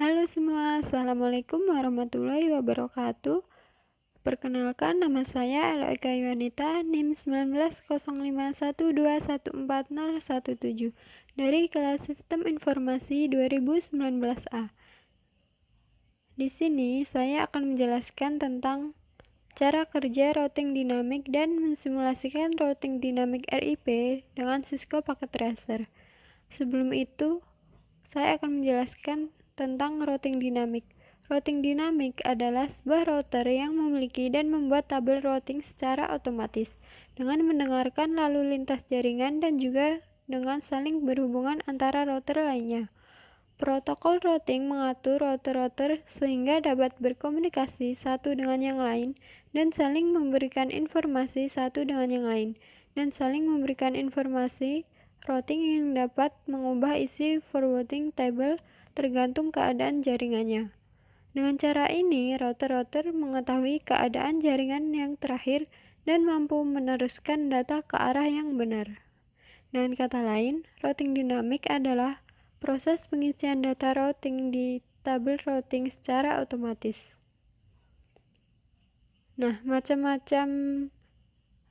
Halo semua, Assalamualaikum warahmatullahi wabarakatuh. Perkenalkan, nama saya Eloika Yuanita, NIM 190512140117 dari kelas Sistem Informasi 2019A. Di sini saya akan menjelaskan tentang cara kerja routing dinamik dan mensimulasikan routing dinamik RIP dengan Cisco Packet Tracer. Sebelum itu, saya akan menjelaskan tentang routing dinamik. Routing dinamik adalah sebuah router yang memiliki dan membuat tabel routing secara otomatis dengan mendengarkan lalu lintas jaringan dan juga dengan saling berhubungan antara router lainnya. Protokol routing mengatur router-router sehingga dapat berkomunikasi satu dengan yang lain dan saling memberikan informasi satu dengan yang lain dan saling memberikan informasi routing yang dapat mengubah isi forwarding table tergantung keadaan jaringannya. Dengan cara ini, router-router mengetahui keadaan jaringan yang terakhir dan mampu meneruskan data ke arah yang benar. Dengan kata lain, routing dinamik adalah proses pengisian data routing di tabel routing secara otomatis. Nah, macam-macam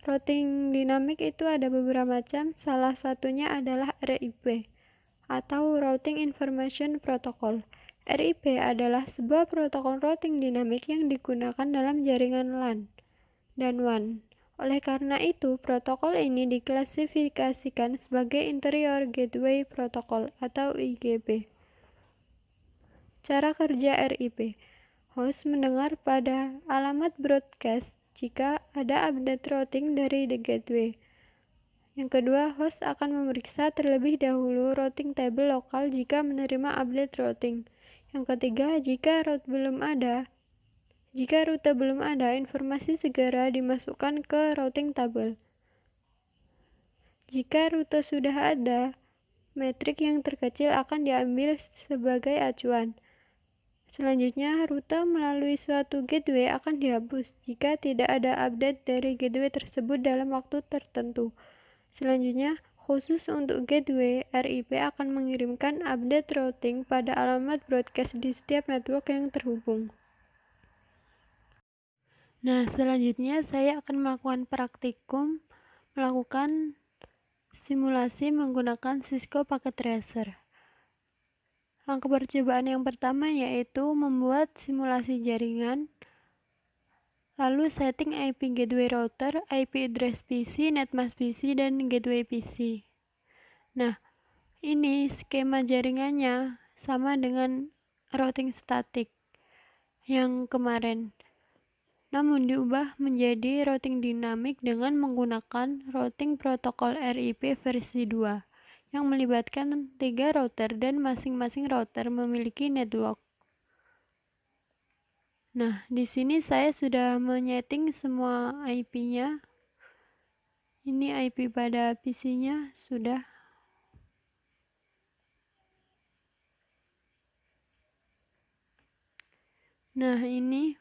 routing dinamik itu ada beberapa macam, salah satunya adalah RIP atau Routing Information Protocol. RIP adalah sebuah protokol routing dinamik yang digunakan dalam jaringan LAN dan WAN. Oleh karena itu, protokol ini diklasifikasikan sebagai Interior Gateway Protocol atau IGP. Cara kerja RIP. Host mendengar pada alamat broadcast jika ada update routing dari the gateway. Yang kedua, host akan memeriksa terlebih dahulu routing table lokal jika menerima update routing. Yang ketiga, jika rute belum ada, informasi segera dimasukkan ke routing table. Jika rute sudah ada, metrik yang terkecil akan diambil sebagai acuan. Selanjutnya, rute melalui suatu gateway akan dihapus jika tidak ada update dari gateway tersebut dalam waktu tertentu. Selanjutnya, khusus untuk gateway, RIP akan mengirimkan update routing pada alamat broadcast di setiap network yang terhubung. Nah, selanjutnya saya akan melakukan simulasi menggunakan Cisco Packet Tracer. Langkah percobaan yang pertama yaitu membuat simulasi jaringan, lalu setting IP gateway router, IP address PC, netmask PC, dan gateway PC. Nah, ini skema jaringannya sama dengan routing statik yang kemarin, namun diubah menjadi routing dinamik dengan menggunakan routing protokol RIP versi 2 yang melibatkan 3 router dan masing-masing router memiliki network. Nah, di sini saya sudah menyeting semua IP-nya. Ini IP pada PC-nya sudah. Nah, ini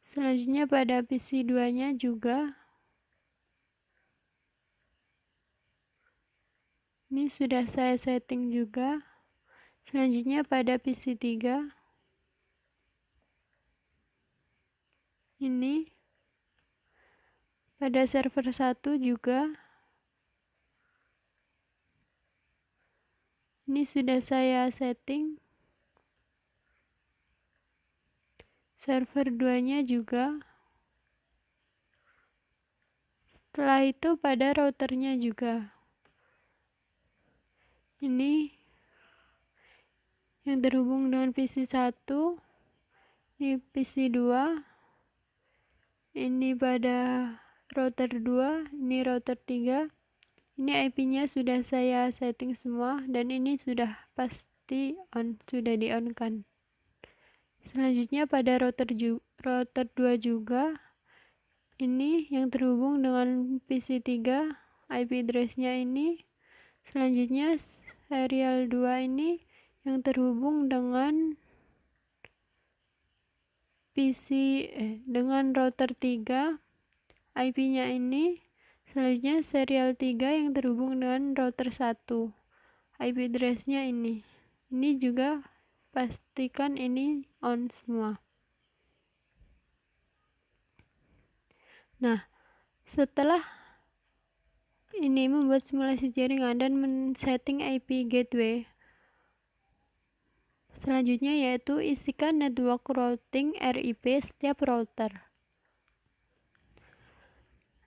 selanjutnya pada PC 2-nya juga. Ini sudah saya setting juga. Selanjutnya pada PC 3. Ini pada server 1 juga. Ini sudah saya setting. Server 2-nya juga. Setelah itu pada routernya juga. Ini yang terhubung dengan PC 1. Ini PC 2. Ini pada router 2. Ini router 3. Ini IP-nya sudah saya setting semua dan ini sudah pasti on, sudah di-on-kan. Selanjutnya pada router 2 juga. Ini yang terhubung dengan PC 3, IP address-nya ini. Selanjutnya serial 2 ini yang terhubung dengan dengan router 3, IP-nya ini. Selanjutnya serial 3 yang terhubung dengan router 1, IP address-nya ini juga pastikan ini on semua. Nah, setelah ini membuat simulasi jaringan dan men-setting IP gateway, selanjutnya yaitu isikan network routing RIP setiap router.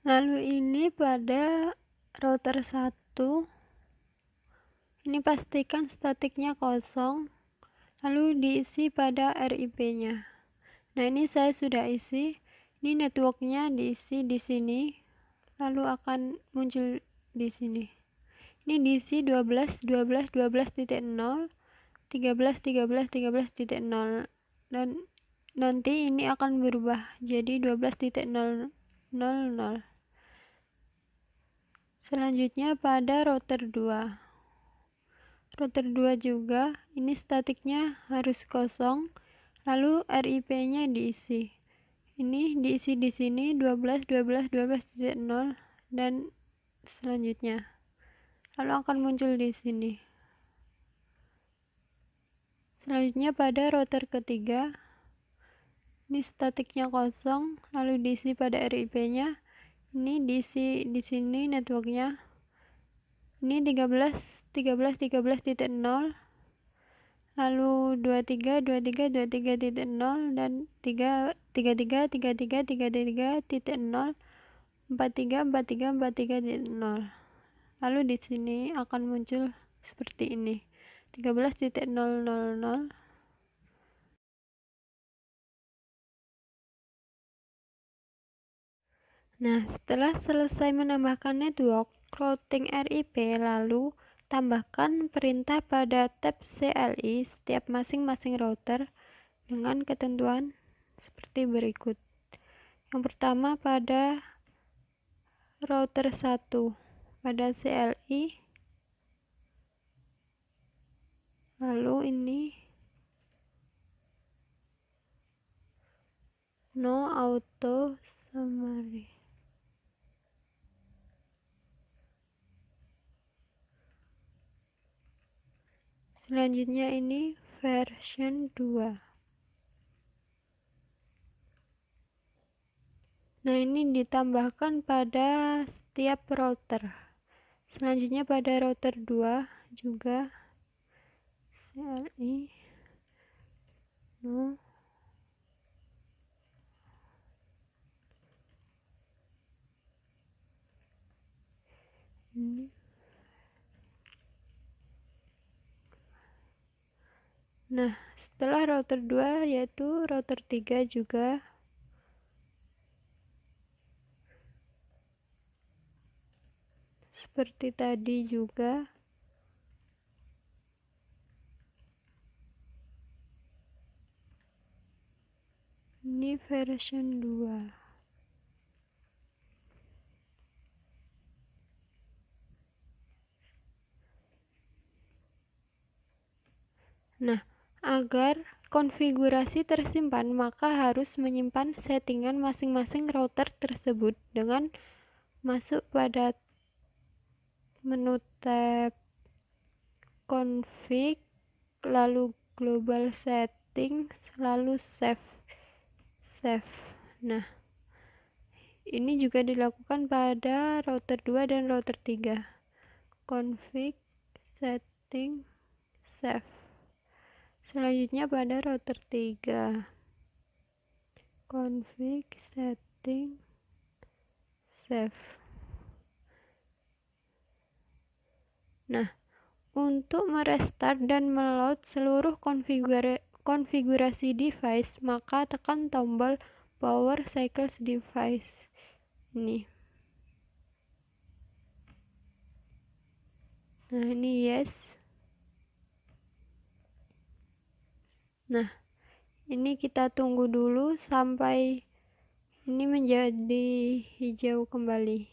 Lalu ini pada router 1, ini pastikan statiknya kosong, lalu diisi pada RIP-nya. Nah, ini saya sudah isi. Ini networknya diisi di sini, lalu akan muncul di sini. Ini diisi 12, 12, 12.0, 13, 13, 13.0, dan nanti ini akan berubah jadi 12.000. Selanjutnya pada router 2. Router 2 juga, ini statiknya harus kosong, lalu RIP-nya diisi. Ini diisi di sini 12, 12, 12.0 dan selanjutnya. Lalu akan muncul di sini. Selanjutnya pada router ketiga, ini statiknya kosong, lalu diisi pada RIP-nya. Ini diisi di sini networknya. Ini 13, 13, 13.0, lalu 23, 23, 23.0 dan 33, 33, 33.0, 43, 43, 43.0. Lalu di sini akan muncul seperti ini. 13.000. Nah, setelah selesai menambahkan network routing RIP, lalu tambahkan perintah pada tab CLI setiap masing-masing router dengan ketentuan seperti berikut. Yang pertama pada router 1, pada CLI, lalu ini no auto summary. Selanjutnya ini version 2. Nah, ini ditambahkan pada setiap router. Selanjutnya pada router 2 juga CLI no ini. Nah, setelah router 2 yaitu router 3 juga seperti tadi juga. Ini version 2. Nah, agar konfigurasi tersimpan, maka harus menyimpan settingan masing-masing router tersebut dengan masuk pada menu tab config, lalu global settings, lalu save. Nah, ini juga dilakukan pada router 2 dan router 3. Config, setting, save. Selanjutnya pada router 3. Config, setting, save. Nah, untuk merestart dan meload seluruh konfigurasi device, maka tekan tombol power cycles device ini. Nah, ini yes. Nah, ini kita tunggu dulu sampai ini menjadi hijau kembali.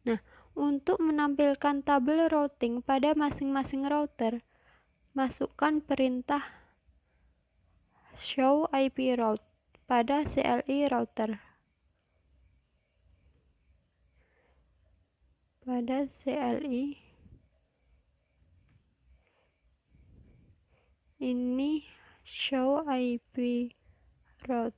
Nah, untuk menampilkan tabel routing pada masing-masing router, masukkan perintah show IP route. pada CLI router. Pada CLI ini show IP route.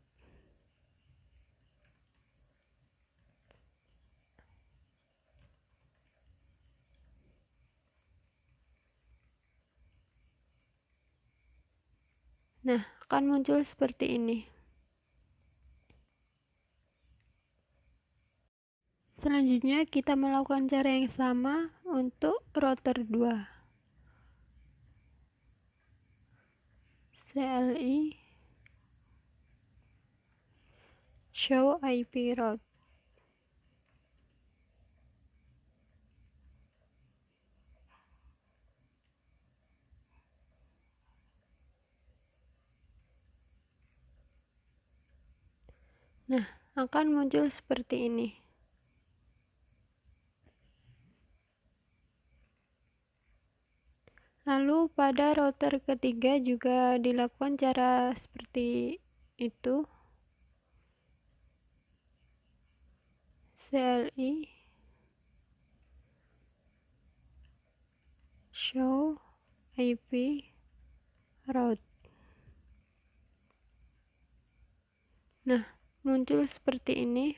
Nah, akan muncul seperti ini. Selanjutnya kita melakukan cara yang sama untuk router 2. CLI show IP route. Nah, akan muncul seperti ini. Lalu pada router ketiga juga dilakukan cara seperti itu. CLI show IP route. Nah, muncul seperti ini.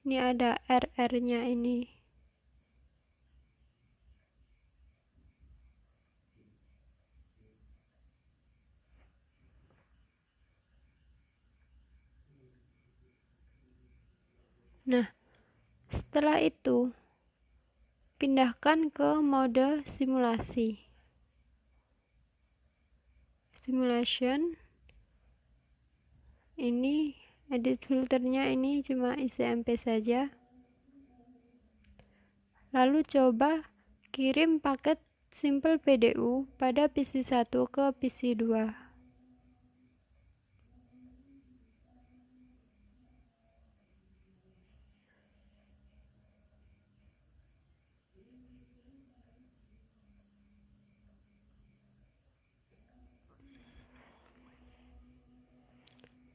Ini ada RR-nya ini. Nah, setelah itu pindahkan ke mode simulasi. Simulation. Ini edit filternya ini cuma ICMP saja. Lalu coba kirim paket simple PDU pada PC 1 ke PC 2.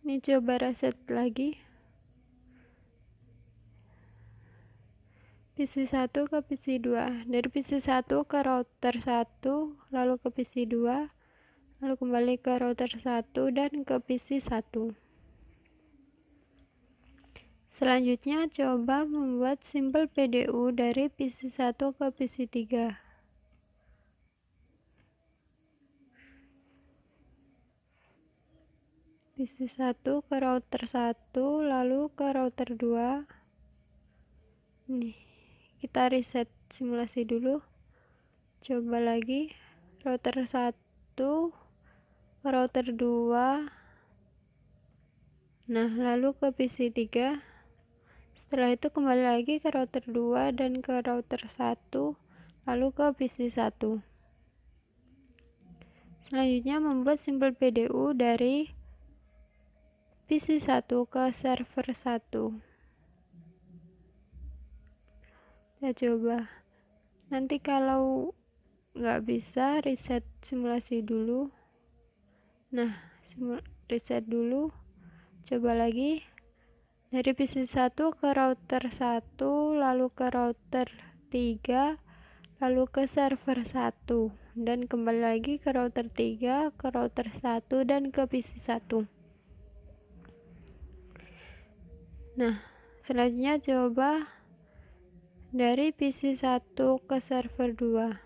Ini coba reset lagi. PC 1 ke PC 2. Dari PC 1 ke router 1, lalu ke PC 2, lalu kembali ke router 1 dan ke PC 1. Selanjutnya coba membuat simple PDU dari PC 1 ke PC 3. PC 1 ke router 1, lalu ke router 2. Nih, kita reset simulasi dulu. Coba lagi router 1 ke router 2. Nah, lalu ke PC 3. Setelah itu kembali lagi ke router 2 dan ke router 1, lalu ke PC 1. Selanjutnya membuat simple PDU dari PC 1 ke server 1. Kita coba. Nanti kalau nggak bisa, reset simulasi dulu. Nah, reset dulu. Coba lagi. Dari PC 1 ke router 1, lalu ke router 3, lalu ke server 1. Dan kembali lagi ke router 3, ke router 1, dan ke PC 1. Nah, selanjutnya coba dari PC 1 ke server 2.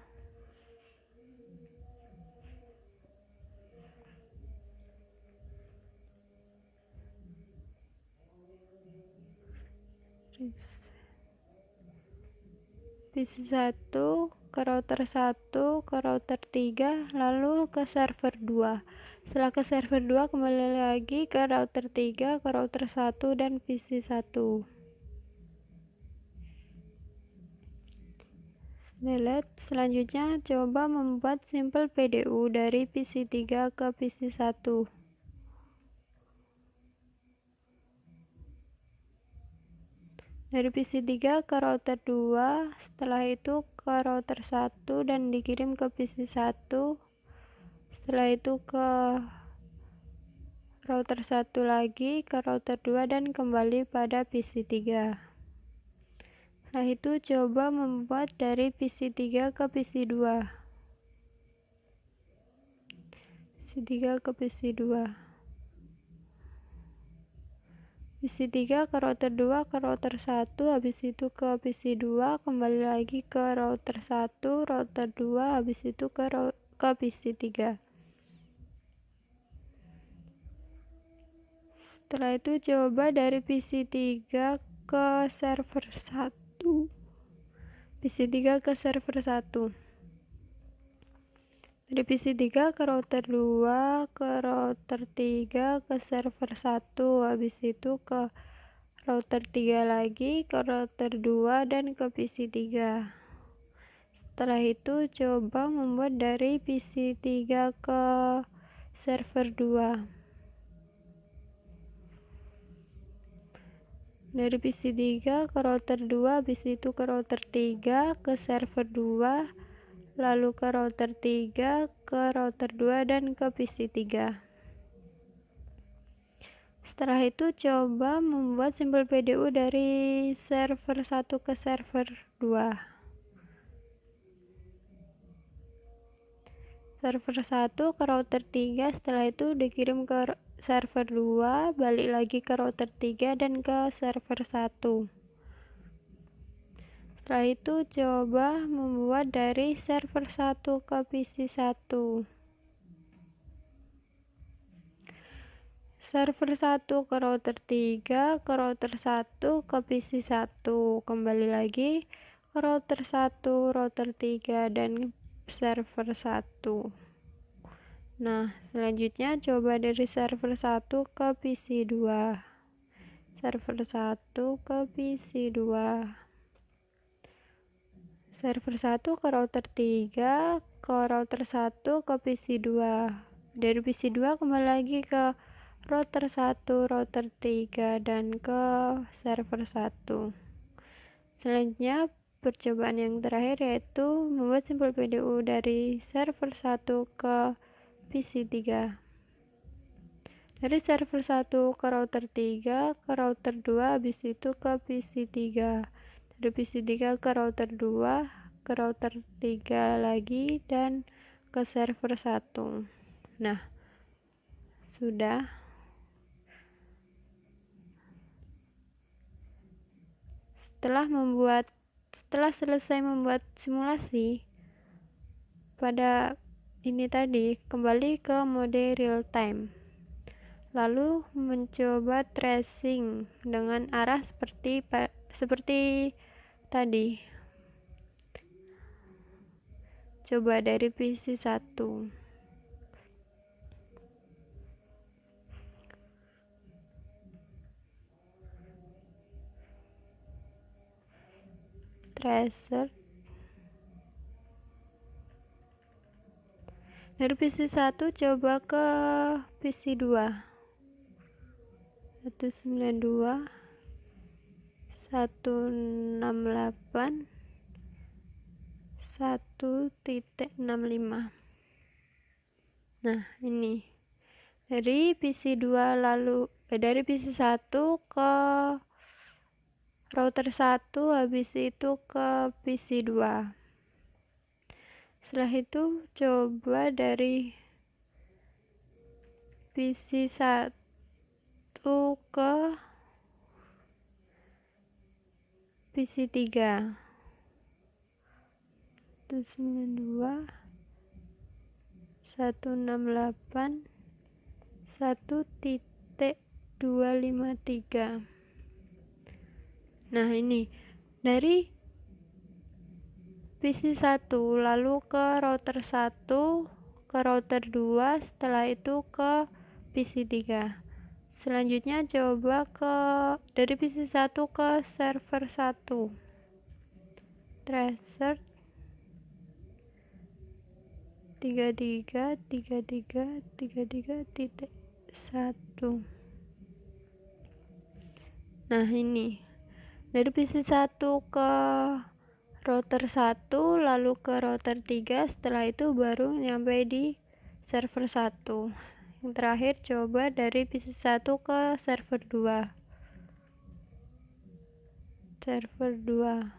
PC 1 ke router 1, ke router 3, lalu ke server 2. Setelah ke server 2, kembali lagi ke router 3, ke router 1, dan PC 1. Delete. Selanjutnya coba membuat simple PDU dari PC 3 ke PC 1. Dari PC 3 ke router 2, setelah itu ke router 1 dan dikirim ke PC 1. Setelah itu ke router 1 lagi ke router 2 dan kembali pada PC 3. Setelah itu coba membuat dari PC 3 ke PC 2. PC 3 ke PC 2. PC 3 ke router 2 ke router 1, habis itu ke PC 2, kembali lagi ke router 1, router 2, habis itu ke PC 3. Setelah itu coba dari PC 3 ke server 1. PC 3 ke server 1. Dari PC 3 ke router 2, ke router 3, ke server 1, habis itu ke router 3 lagi, ke router 2, dan ke PC 3. Setelah itu coba membuat dari PC 3 ke server 2. Dari PC 3 ke router 2, habis itu ke router 3, ke server 2, lalu ke router 3, ke router 2, dan ke PC 3. Setelah itu coba membuat simbol PDU dari server 1 ke server 2. Server 1 ke router 3, setelah itu dikirim ke server 2, balik lagi ke router 3 dan ke server 1. Setelah itu coba membuat dari server 1 ke PC 1. Server 1 ke router 3, ke router 1, ke PC 1, kembali lagi ke router 1, router 3, dan server 1. Nah, selanjutnya coba dari server 1 ke PC 2. Server 1 ke PC 2. Server 1 ke router 3, ke router 1, ke PC 2. Dari PC 2 kembali lagi ke router 1, router 3, dan ke server 1. Selanjutnya, percobaan yang terakhir yaitu membuat simbol PDU dari server 1 ke PC 3. Dari server 1 ke router 3, ke router 2, habis itu ke PC 3. Dari PC 3 ke router 2, ke router 3 lagi, dan ke server 1. Nah, sudah. Setelah selesai membuat simulasi pada ini tadi, kembali ke mode real time, lalu mencoba tracing dengan arah seperti tadi. Coba dari PC 1. Tracer. Dari PC 1 coba ke PC 2. 192 168 1.65. Nah, ini dari PC 2 lalu dari PC 1 ke router 1, habis itu ke PC 2. Setelah itu coba dari PC 1 ke PC 3. 192 168 1.253. Nah, ini dari PC 1 lalu ke router 1, ke router 2, setelah itu ke PC 3. Selanjutnya coba dari PC 1 ke server 1. Tracer 3333.1. Nah, ini dari PC 1 ke router 1 lalu ke router 3, setelah itu baru nyampe di server 1. Yang terakhir coba dari PC1 ke server 2. Server 2.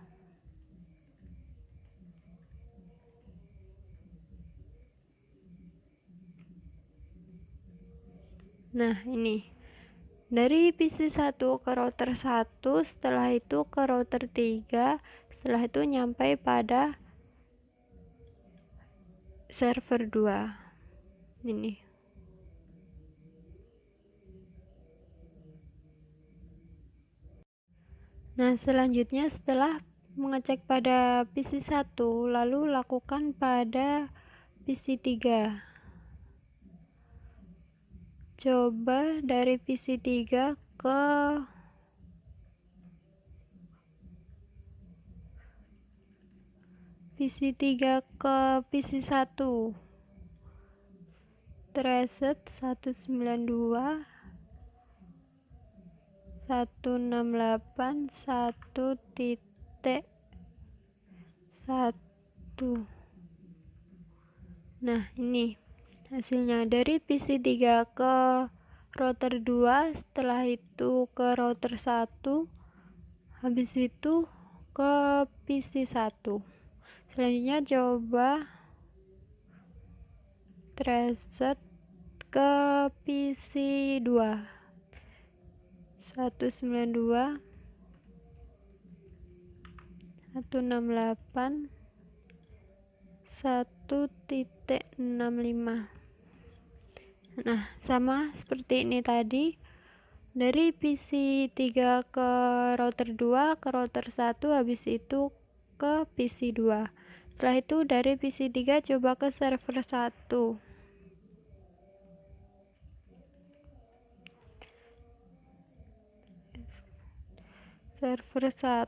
Nah, ini. Dari PC1 ke router 1, setelah itu ke router 3, setelah itu nyampe pada server 2. Ini. Nah, selanjutnya setelah mengecek pada PC1, lalu lakukan pada PC3. Coba dari PC3 ke PC1. Reset 192.168.1.1. Nah, ini hasilnya dari PC3 ke router 2, setelah itu ke router 1, habis itu ke PC1. Selanjutnya coba reset ke PC2. 192.168.1.65. Nah, sama seperti ini tadi. Dari PC3 ke router 2 ke router 1, habis itu ke PC2. Setelah itu dari PC3 coba ke server 1. Server 1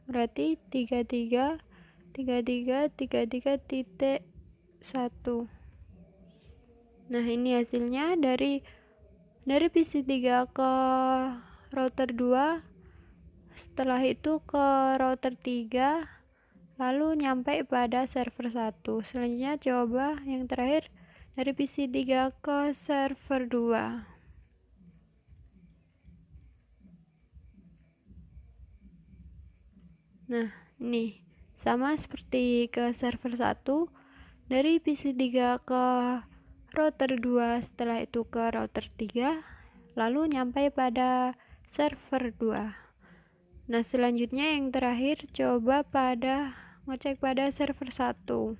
berarti 33.33.33.1. Nah, ini hasilnya dari PC3 ke router 2, setelah itu ke router 3, lalu nyampe pada server 1. Selanjutnya coba yang terakhir dari PC3 ke server 2. Nah, ini sama seperti ke server 1, dari PC3 ke router 2, setelah itu ke router 3, lalu nyampe pada server 2. Nah, selanjutnya yang terakhir coba ngecek pada server 1.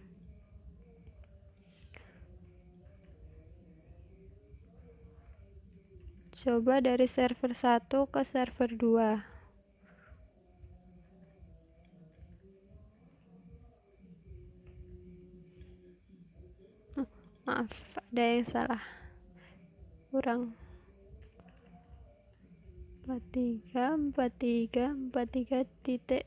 Coba dari server 1 ke server 2. Maaf, ada yang salah. Kurang 43.43.43.1.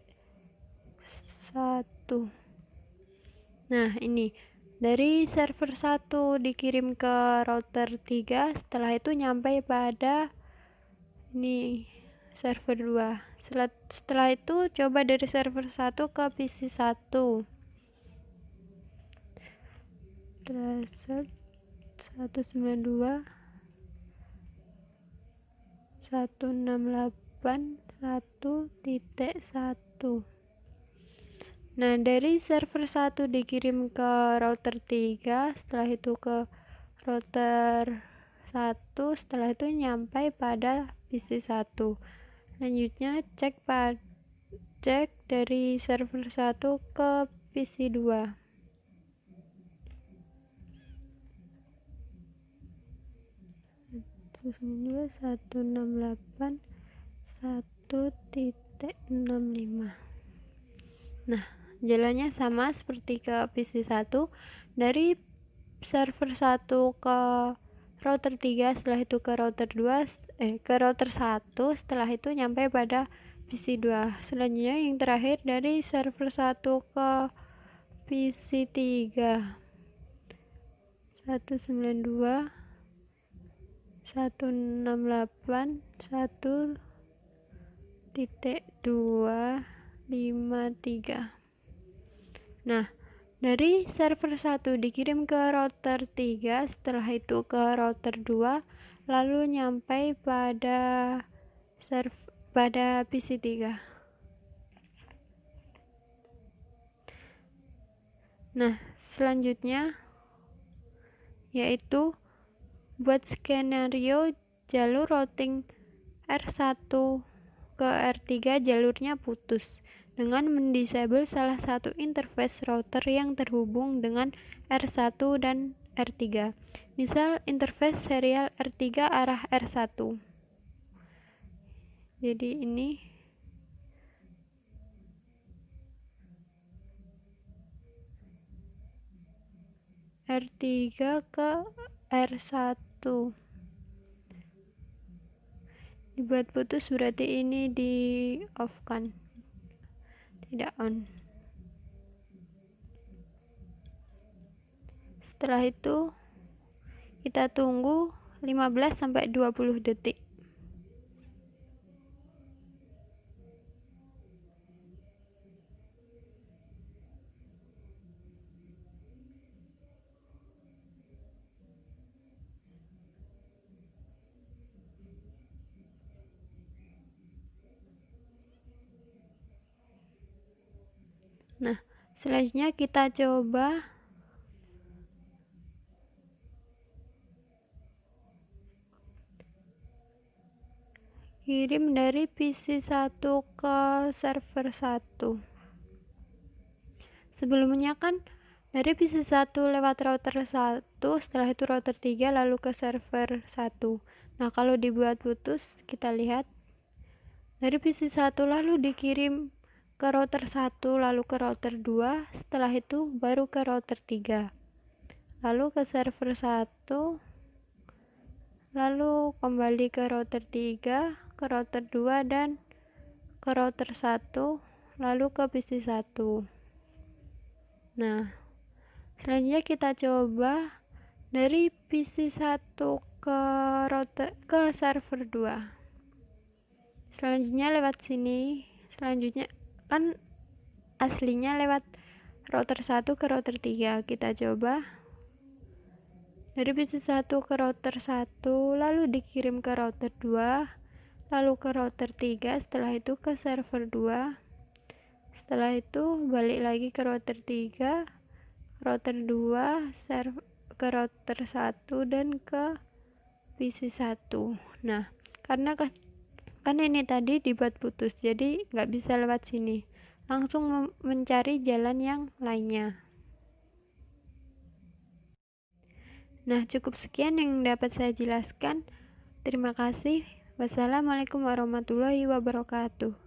Nah, ini dari server 1 dikirim ke router 3, setelah itu nyampe pada ini server 2. Setelah itu coba dari server 1 ke PC1. Reset 192.168.1.1. Nah, dari server 1 dikirim ke router 3, setelah itu ke router 1, setelah itu nyampe pada PC1. Selanjutnya cek dari server 1 ke PC2. Terus 168.1.65. Nah, jalannya sama seperti ke PC1. Dari server 1 ke router 3, setelah itu ke router 2, ke router 1, setelah itu nyampe pada PC2. Selanjutnya yang terakhir dari server 1 ke PC3. 192.168.1.253. Nah, Dari server 1 dikirim ke router 3, setelah itu ke router 2, lalu nyampai pada PC 3. Nah, selanjutnya yaitu buat skenario jalur routing R1 ke R3 jalurnya putus dengan mendisable salah satu interface router yang terhubung dengan R1 dan R3. Misal interface serial R3 arah R1. Jadi ini R3 ke R1. Dibuat putus berarti ini di off kan, tidak on. Setelah itu kita tunggu 15-20 detik. Nah, selanjutnya kita coba kirim dari PC 1 ke server 1. Sebelumnya kan dari PC 1 lewat router 1, setelah itu router 3, lalu ke server 1. Nah, kalau dibuat putus, kita lihat dari PC 1 lalu dikirim ke router 1, lalu ke router 2, setelah itu baru ke router 3, lalu ke server 1, lalu kembali ke router 3, ke router 2, dan ke router 1, lalu ke PC 1. Nah, selanjutnya kita coba dari PC 1 ke server 2. Selanjutnya lewat sini. Selanjutnya kan aslinya lewat router 1 ke router 3. Kita coba dari PC 1 ke router 1, lalu dikirim ke router 2, lalu ke router 3, setelah itu ke server 2. Setelah itu balik lagi ke router 3, router 2, ke router 1, dan ke PC 1. Nah, karena kan ini tadi dibuat putus, jadi nggak bisa lewat sini, langsung mencari jalan yang lainnya. Nah, cukup sekian yang dapat saya jelaskan. Terima kasih. Wassalamualaikum warahmatullahi wabarakatuh.